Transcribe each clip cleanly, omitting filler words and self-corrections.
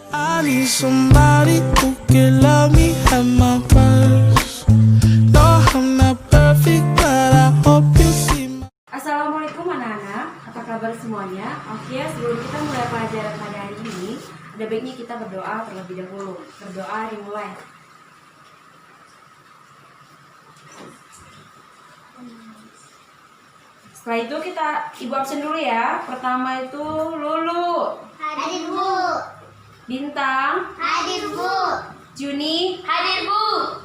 I need somebody who can love me at my worst. No, I'm not perfect, but I hope you see my... Assalamualaikum anak-anak, apa kabar semuanya? Oke, sebelum kita mulai pelajaran pada hari ini, ada baiknya kita berdoa terlebih dahulu. Berdoa dimulai. Setelah itu kita ibu absen dulu ya. Pertama itu Lulu. Hadir Bu. Bintang. Hadir Bu. Juni. Hadir Bu.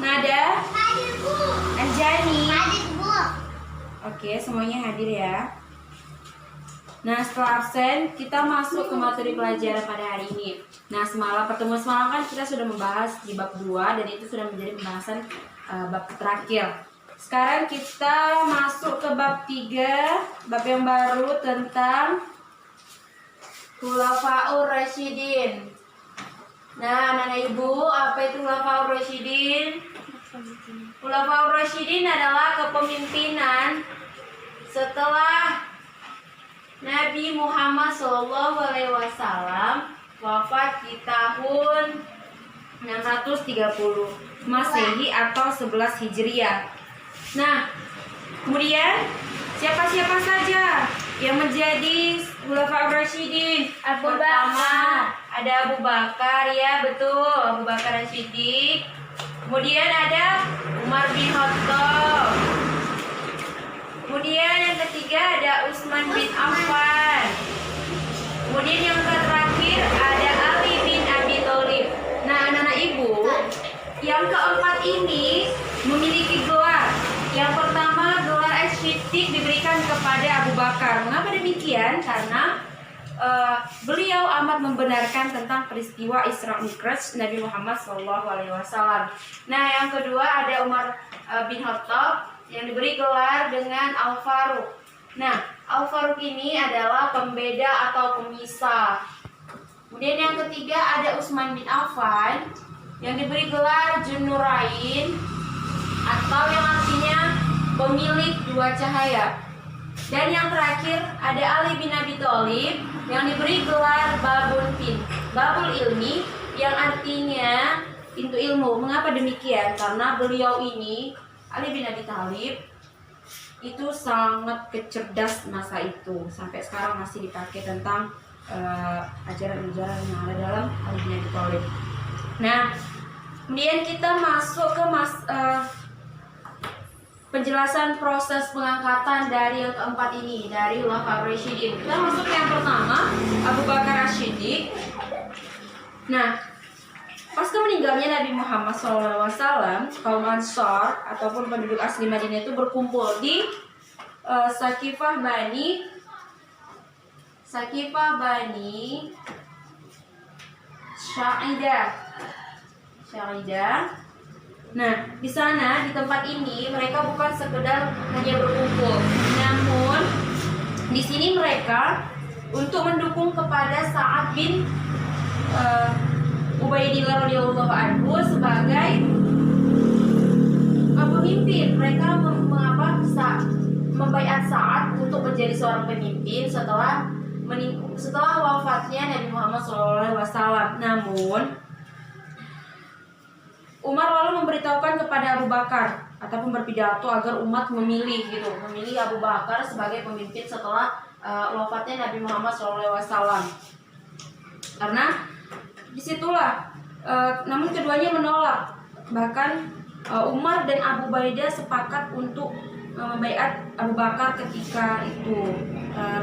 Nada. Hadir Bu. Anjani. Hadir Bu. Oke, semuanya hadir ya. Nah, setelah absen, kita masuk ke materi pelajaran pada hari ini. Nah, pertemuan semalam kan kita sudah membahas di bab 2 dan itu sudah menjadi pembahasan bab terakhir. Sekarang kita masuk ke bab 3, bab yang baru tentang Khulafaur Rasyidin. Nah, anak ibu, apa itu Khulafaur Rasyidin? Khulafaur Rasyidin adalah kepemimpinan setelah Nabi Muhammad SAW wafat di tahun 630 Masehi atau 11 Hijriah. Nah, kemudian siapa-siapa saja yang menjadi Khulafaur Rasyidin? Pertama ada Abu Bakar, ya betul, Abu Bakar As-Siddiq. Kemudian ada Umar bin Khattab. Kemudian yang ketiga ada Utsman bin Affan. Kemudian yang terakhir ada Ali bin Abi Thalib. Nah, anak-anak ibu, yang keempat ini memiliki gelar. Yang pertama, gelar As-Siddiq diberikan kepada Abu Bakar. Mengapa demikian? Karena beliau amat membenarkan tentang peristiwa Isra Mi'raj Nabi Muhammad SAW. Nah, yang kedua ada Umar bin Khattab yang diberi gelar dengan Al-Faruq. Nah, Al-Faruq ini adalah pembeda atau pemisah. Kemudian yang ketiga ada Utsman bin Affan yang diberi gelar Dzun-Nurain atau yang artinya pemilik dua cahaya. Dan yang terakhir ada Ali bin Abi Thalib yang diberi gelar Babul Ilmi yang artinya pintu ilmu. Mengapa demikian? Karena beliau ini, Ali bin Abi Thalib, itu sangat kecerdas masa itu. Sampai sekarang masih dipakai tentang ajaran-ajaran yang ada dalam Ali bin Abi Thalib. Nah, kemudian kita masuk ke penjelasan proses pengangkatan dari yang keempat ini, dari Khulafaur Rasyidin. Kita masuk yang pertama, Abu Bakar As-Siddiq. Nah, pasca meninggalnya Nabi Muhammad SAW, kaum Ansar ataupun penduduk asli Madinah itu berkumpul di Sakifah Bani Sya'idah. Nah, di sana, di tempat ini mereka bukan sekedar hanya berkumpul, namun di sini mereka untuk mendukung kepada Sa'ad bin Ubaidillah radhiyallahu anhu sebagai pemimpin. Mereka membaiat Sa'ad untuk menjadi seorang pemimpin setelah wafatnya Nabi Muhammad SAW. Namun Umar lalu memberitahukan kepada Abu Bakar ataupun berpidato agar umat memilih Abu Bakar sebagai pemimpin setelah wafatnya Nabi Muhammad SAW. Karena disitulah, namun keduanya menolak. Bahkan Umar dan Abu Ubaidah sepakat untuk membaiat Abu Bakar ketika itu.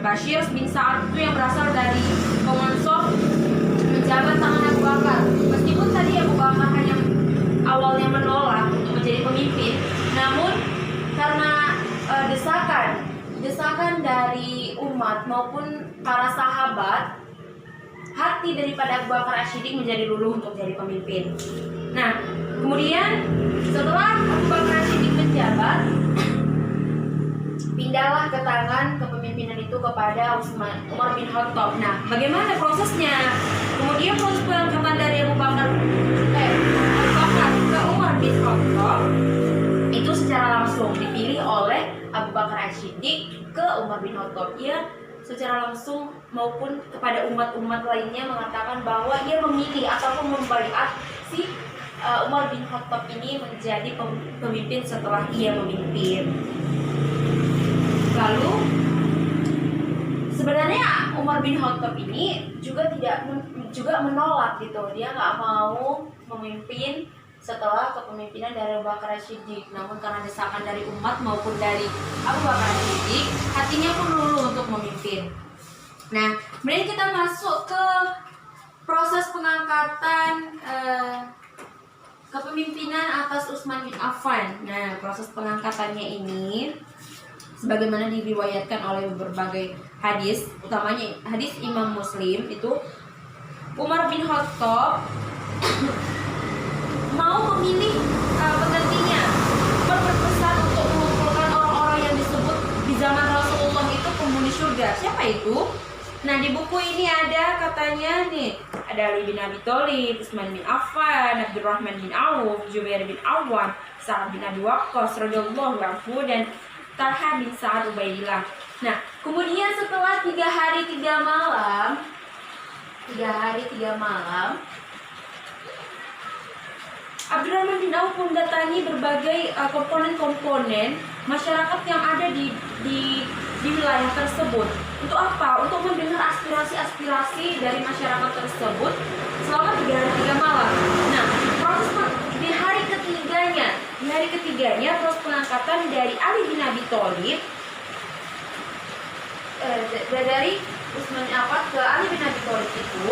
Bashir bin Sa'ad itu yang berasal dari kaum Ansar menjabat tangan Abu Bakar. Meskipun tadi Abu Bakar hanya awalnya menolak untuk menjadi pemimpin, namun karena desakan dari umat maupun para sahabat, hati daripada Abu Bakar As-Siddiq menjadi luluh untuk jadi pemimpin. Nah, kemudian setelah Abu Bakar As-Siddiq menjabat, pindahlah ke tangan kepemimpinan itu kepada Umar bin Khattab. Nah, bagaimana prosesnya? Kemudian proses pengangkatan dari Abu Bakar ke Umar bin Khattab itu secara langsung dipilih oleh Abu Bakar As-Siddiq ke Umar bin Khattab. Ia secara langsung maupun kepada umat-umat lainnya mengatakan bahwa ia memilih ataupun membaiat si Umar bin Khattab ini menjadi pemimpin setelah ia memimpin. Lalu sebenarnya Umar bin Khattab ini juga menolak gitu, dia nggak mau memimpin setelah kepemimpinan dari Abu Bakar Siddiq. Namun karena desakan dari umat maupun dari Abu Bakar Siddiq, hatinya pun luluh untuk memimpin. Nah, kemudian kita masuk ke proses pengangkatan kepemimpinan atas Utsman bin Affan. Nah, proses pengangkatannya ini sebagaimana diriwayatkan oleh berbagai hadis, utamanya hadis Imam Muslim, itu Umar bin Khattab mau memilih penggantinya. Umar berpesan untuk mengumpulkan orang-orang yang disebut di zaman Rasulullah itu penghuni surga. Siapa itu? Nah, di buku ini ada katanya nih, ada Ali bin Abi Thalib, Utsman bin Affan, Abdurrahman bin Auf, Jubair bin Awwam, Sa'ad bin Abi Waqqas radhiyallahu anhu, dan Talha bin Sa'ad Ubaidillah. Nah, kemudian setelah 3 hari 3 malam, Abdurrahman bin Auf mendatangi berbagai komponen-komponen masyarakat yang ada di wilayah tersebut. Untuk apa? Untuk mendengar aspirasi-aspirasi dari masyarakat tersebut selama 3 hari 3 malam. Nah, di hari ketiganya proses pengangkatan dari Ali bin Abi Thalib dari Utsman bin Affan ke Ali bin Abi Thalib itu.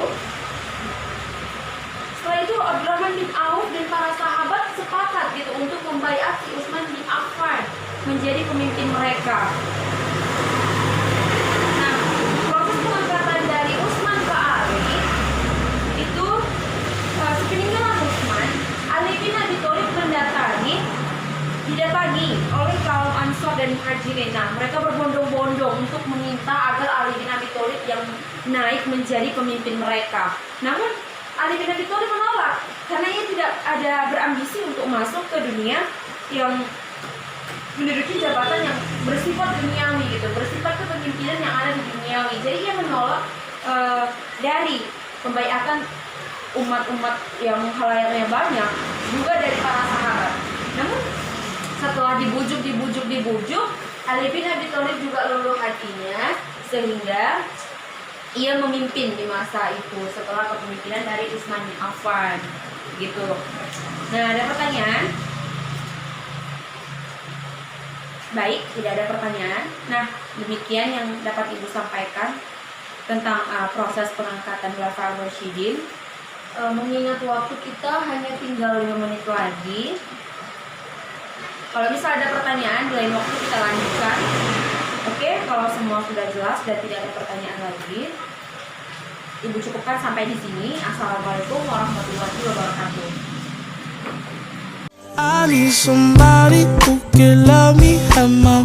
Setelah itu Abdurrahman bin Auf dan para sahabat sepakat gitu untuk membaiat si Utsman bin Affan menjadi pemimpin mereka. Nah, proses pengangkatan dari Utsman ke Ali itu sepeninggalan Utsman, Ali bin Abi Thalib didatangi oleh kaum Ansor dan Muhajirin. Nah, mereka berbondong-bondong untuk meminta agar Ali bin Abi Thalib yang naik menjadi pemimpin mereka. Namun Ali bin Abi Thalib menolak karena ia tidak ada berambisi untuk masuk ke dunia yang menduduki jabatan yang bersifat duniawi gitu, bersifat kepemimpinan yang ada di duniawi. Jadi ia menolak dari pembaiatan umat-umat yang halayaknya banyak, juga dari para sahabat. Namun setelah dibujuk, Ali bin Abi Thalib juga luluh hatinya sehingga ia memimpin di masa itu setelah kepemimpinan dari Utsman bin Affan gitu. Nah, ada pertanyaan? Baik, tidak ada pertanyaan. Nah, demikian yang dapat Ibu sampaikan tentang proses pengangkatan Khulafaur Rasyidin. Mengingat waktu kita hanya tinggal 5 menit lagi. Kalau misalnya ada pertanyaan, di lain waktu kita lanjutkan. Oke, kalau semua sudah jelas dan tidak ada pertanyaan lagi, Ibu cukupkan sampai di sini. Assalamualaikum warahmatullahi wabarakatuh. I need somebody who can love me at my